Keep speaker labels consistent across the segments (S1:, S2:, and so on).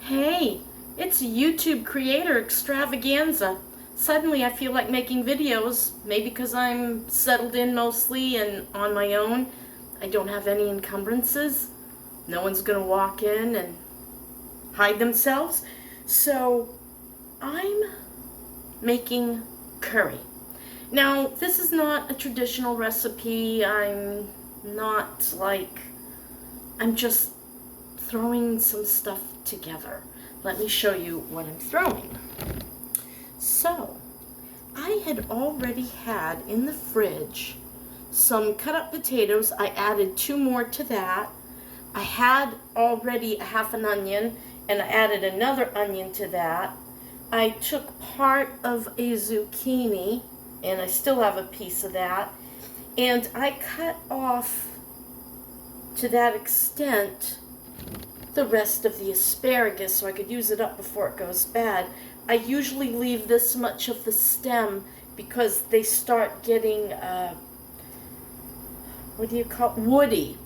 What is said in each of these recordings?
S1: Hey, it's a YouTube creator extravaganza. Suddenly I feel like making videos, maybe because I'm settled in mostly and on my own. I don't have any encumbrances. No one's gonna walk in and hide themselves. So I'm making curry. Now, this is not a traditional recipe. I'm just throwing some stuff together. Let me show you what I'm throwing. So, I had already had in the fridge some cut up potatoes. I added 2 more to that. I had already a half an onion and I added another onion to that. I took part of a zucchini and I still have a piece of that, and I cut off to that extent the rest of the asparagus so I could use it up before it goes bad. I usually leave this much of the stem because they start getting woody.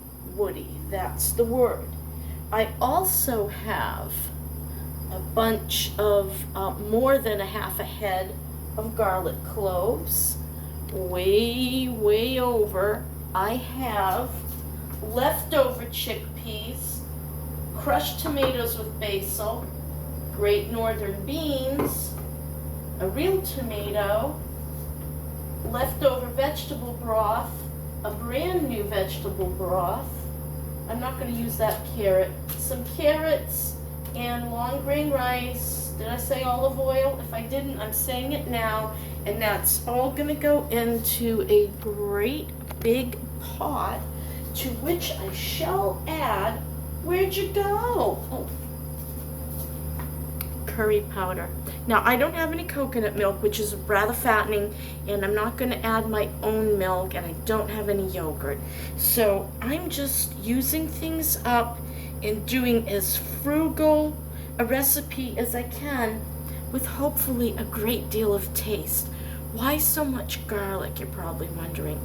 S1: That's the word. I also have a bunch of more than a half a head of garlic cloves. Way over, I have leftover chickpeas, crushed tomatoes with basil, great northern beans, a real tomato, leftover vegetable broth, a brand new vegetable broth. I'm not going to use that carrot. Some carrots and long grain rice. Did I say olive oil? If I didn't, I'm saying it now. And that's all going to go into a great big pot, to which I shall add, where'd you go? Oh, curry powder. Now, I don't have any coconut milk, which is rather fattening, and I'm not going to add my own milk, and I don't have any yogurt. So I'm just using things up and doing as frugal a recipe as I can with hopefully a great deal of taste. Why so much garlic, you're probably wondering.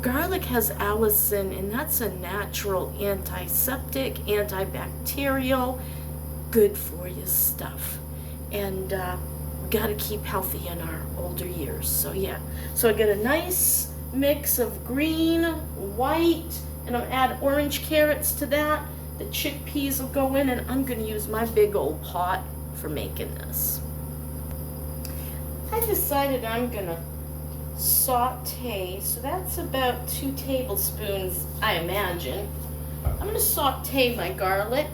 S1: Garlic has allicin, and that's a natural antiseptic, antibacterial, good for you stuff. And we gotta keep healthy in our older years. So yeah, so I get a nice mix of green, white, and I'll add orange carrots to that. The chickpeas will go in, and I'm gonna use my big old pot for making this. I decided I'm gonna saute, so that's about 2 tablespoons, I imagine. I'm gonna saute my garlic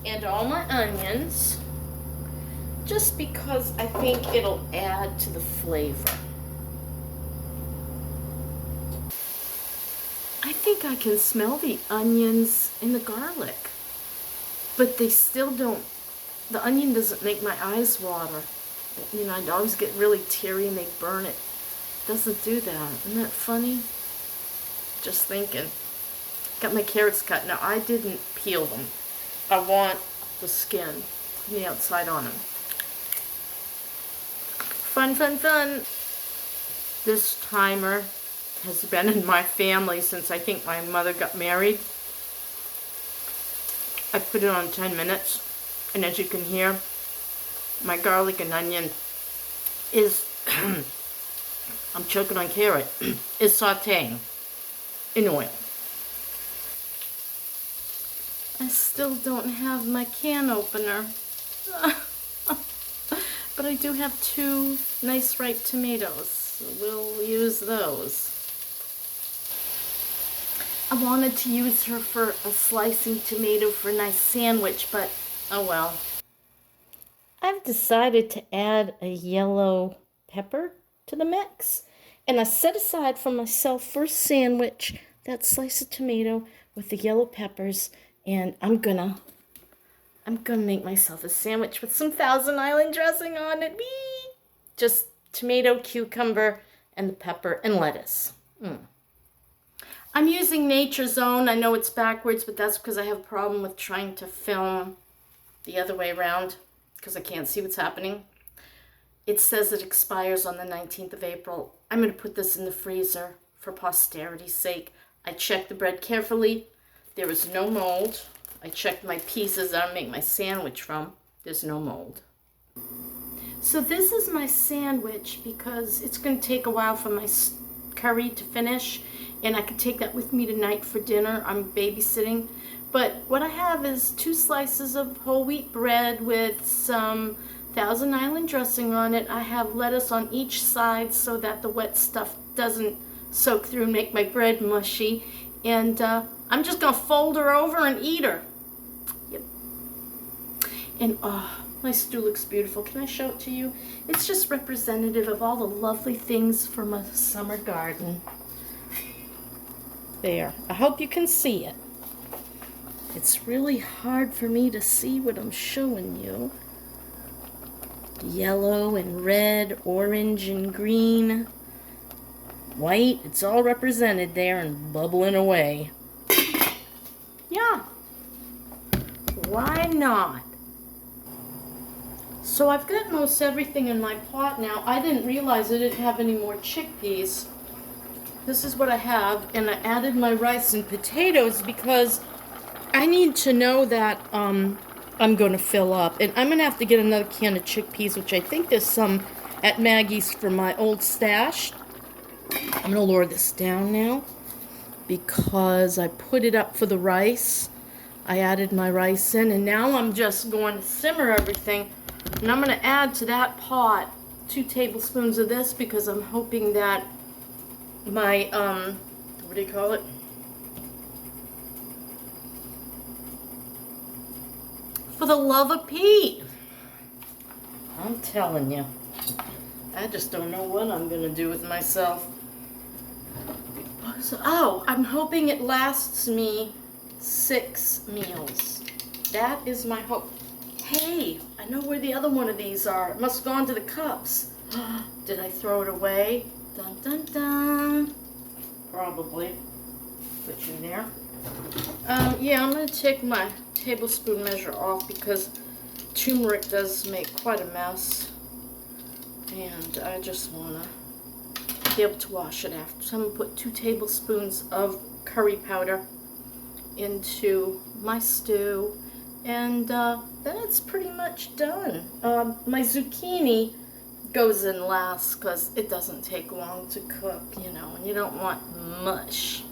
S1: and all my onions, just because I think it'll add to the flavor. I think I can smell the onions and the garlic, but they still don't, the onion doesn't make my eyes water. You know, I always get really teary and they burn it. Doesn't do that. Isn't that funny? Just thinking. Got my carrots cut. Now, I didn't peel them. I want the skin, the outside on them. Fun. This timer has been in my family since I think my mother got married. I put it on 10 minutes, and as you can hear, my garlic and onion is, I'm choking on carrot, is sauteing in oil. I still don't have my can opener. But I do have 2 nice ripe tomatoes, so we'll use those. I wanted to use her for a slicing tomato for a nice sandwich, but oh well. I've decided to add a yellow pepper to the mix, and I set aside for myself for a sandwich that slice of tomato with the yellow peppers, and I'm gonna make myself a sandwich with some Thousand Island dressing on it. Whee! Just tomato, cucumber, and the pepper and lettuce. I'm using Nature's Own. I know it's backwards, but that's because I have a problem with trying to film the other way around, because I can't see what's happening. It says it expires on the 19th of April. I'm going to put this in the freezer for posterity's sake. I checked the bread carefully. There is no mold. I checked my pieces that I make my sandwich from. There's no mold. So this is my sandwich because it's going to take a while for my curry to finish, and I could take that with me tonight for dinner. I'm babysitting. But what I have is 2 slices of whole wheat bread with some Thousand Island dressing on it. I have lettuce on each side so that the wet stuff doesn't soak through and make my bread mushy. And I'm just going to fold her over and eat her. Yep. And my stew looks beautiful. Can I show it to you? It's just representative of all the lovely things from a summer garden. There. I hope you can see it. It's really hard for me to see what I'm showing you. Yellow and red, orange and green, white, it's all represented there and bubbling away. Yeah, why not? So I've got most everything in my pot now. I didn't realize I didn't have any more chickpeas. This is what I have, and I added my rice and potatoes because I need to know that I'm going to fill up. And I'm going to have to get another can of chickpeas, which I think there's some at Maggie's for my old stash. I'm going to lower this down now because I put it up for the rice. I added my rice in, and now I'm just going to simmer everything. And I'm going to add to that pot 2 tablespoons of this because I'm hoping that my, what do you call it? For the love of Pete. I'm telling you. I just don't know what I'm going to do with myself. Oh, I'm hoping it lasts me 6 meals. That is my hope. Hey, I know where the other one of these are. It must have gone to the cups. Did I throw it away? Dun, dun, dun. Probably. Put you there. Yeah, I'm going to take my tablespoon measure off because turmeric does make quite a mess. And I just want to be able to wash it after. So I'm going to put 2 tablespoons of curry powder into my stew. And then it's pretty much done. My zucchini goes in last because it doesn't take long to cook, you know, and you don't want mush.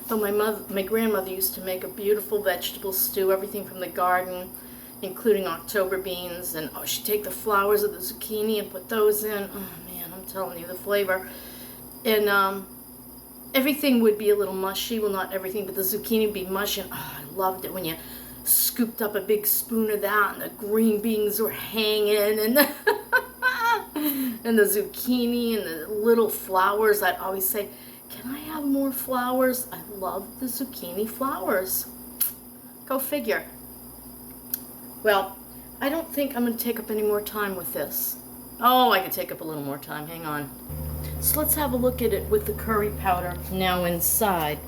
S1: But my grandmother used to make a beautiful vegetable stew, everything from the garden, including October beans, and she'd take the flowers of the zucchini and put those in. Oh man, I'm telling you, the flavor. And everything would be a little mushy. Well, not everything, but the zucchini would be mushy. And, I loved it when you scooped up a big spoon of that, and the green beans were hanging, and and the zucchini and the little flowers. I'd always say, can I have more flowers? I love the zucchini flowers. Go figure. Well, I don't think I'm going to take up any more time with this. Oh, I could take up a little more time. Hang on. So let's have a look at it with the curry powder now inside.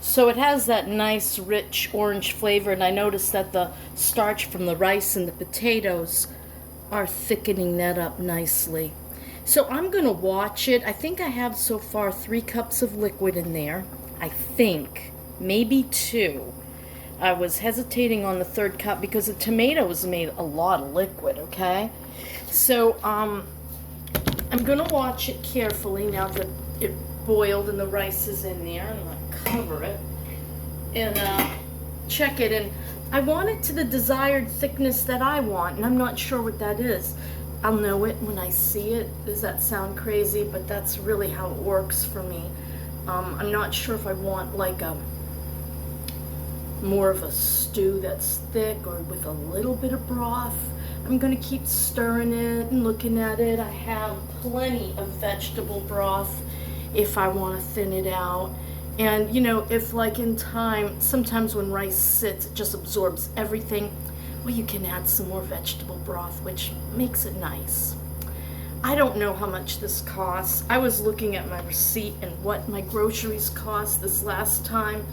S1: So it has that nice, rich orange flavor, and I noticed that the starch from the rice and the potatoes are thickening that up nicely. So I'm going to watch it. I think I have so far 3 cups of liquid in there. I think. Maybe 2. I was hesitating on the 3rd cup because the tomatoes made a lot of liquid, okay? So I'm going to watch it carefully now that it boiled and the rice is in there. I'm going to cover it and check it. And I want it to the desired thickness that I want, and I'm not sure what that is. I'll know it when I see it. Does that sound crazy? But that's really how it works for me. I'm not sure if I want like more of a stew that's thick or with a little bit of broth. I'm going to keep stirring it and looking at it. I have plenty of vegetable broth if I want to thin it out. And you know, if like in time, sometimes when rice sits, it just absorbs everything. Well, you can add some more vegetable broth, which makes it nice. I don't know how much this costs. I was looking at my receipt and what my groceries cost this last time,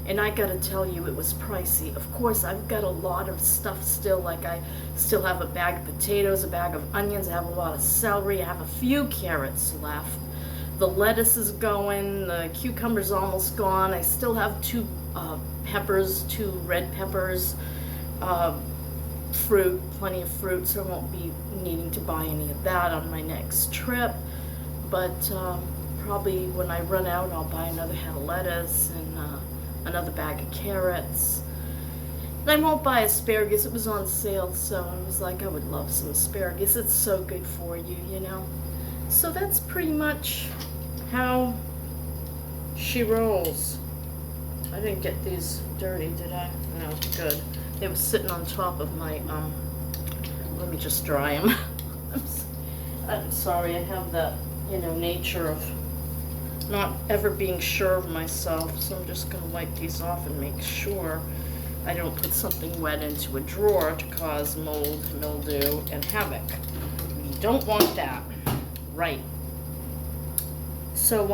S1: and I gotta tell you, it was pricey. Of course, I've got a lot of stuff still, like I still have a bag of potatoes, a bag of onions, I have a lot of celery, I have a few carrots left. The lettuce is going, the cucumber's almost gone. I still have 2 peppers, 2 red peppers, fruit, plenty of fruit, so I won't be needing to buy any of that on my next trip. But probably when I run out, I'll buy another head of lettuce and another bag of carrots. And I won't buy asparagus. It was on sale, so I was like, I would love some asparagus. It's so good for you, you know. So that's pretty much how she rolls. I didn't get these dirty, did I? No, good. They were sitting on top of my, let me just dry them. I'm sorry, I have that, you know, nature of not ever being sure of myself, so I'm just going to wipe these off and make sure I don't put something wet into a drawer to cause mold, mildew, and havoc. You don't want that. Right. So,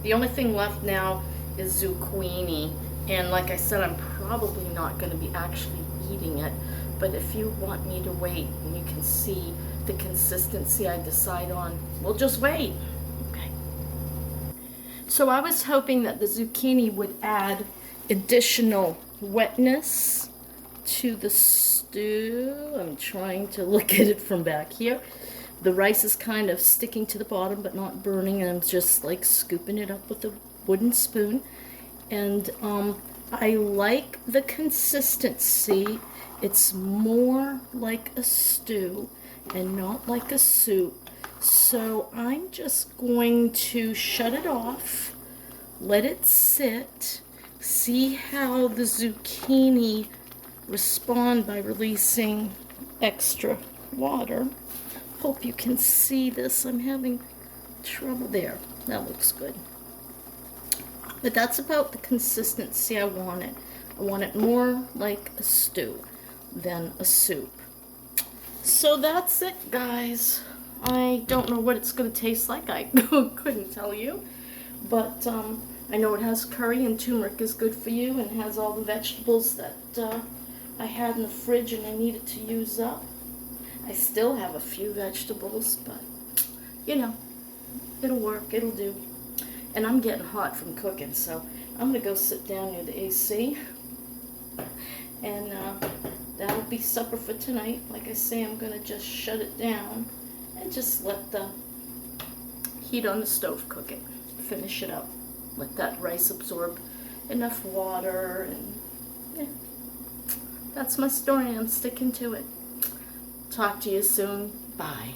S1: the only thing left now is zucchini, and like I said, I'm probably not going to be actually eating it, but if you want me to wait and you can see the consistency I decide on, we'll just wait. Okay. So I was hoping that the zucchini would add additional wetness to the stew. I'm trying to look at it from back here. The rice is kind of sticking to the bottom but not burning, and I'm just like scooping it up with a wooden spoon. And I like the consistency. It's more like a stew and not like a soup. So I'm just going to shut it off, let it sit, see how the zucchini respond by releasing extra water. Hope you can see this. I'm having trouble there. That looks good. But that's about the consistency I want it. I want it more like a stew than a soup. So that's it, guys. I don't know what it's going to taste like. I couldn't tell you. But I know it has curry, and turmeric is good for you, and has all the vegetables that I had in the fridge and I needed to use up. I still have a few vegetables, but, you know, it'll work, it'll do. And I'm getting hot from cooking, so I'm going to go sit down near the AC. And that'll be supper for tonight. Like I say, I'm going to just shut it down and just let the heat on the stove cook it. Finish it up. Let that rice absorb enough water, and yeah. That's my story. I'm sticking to it. Talk to you soon. Bye.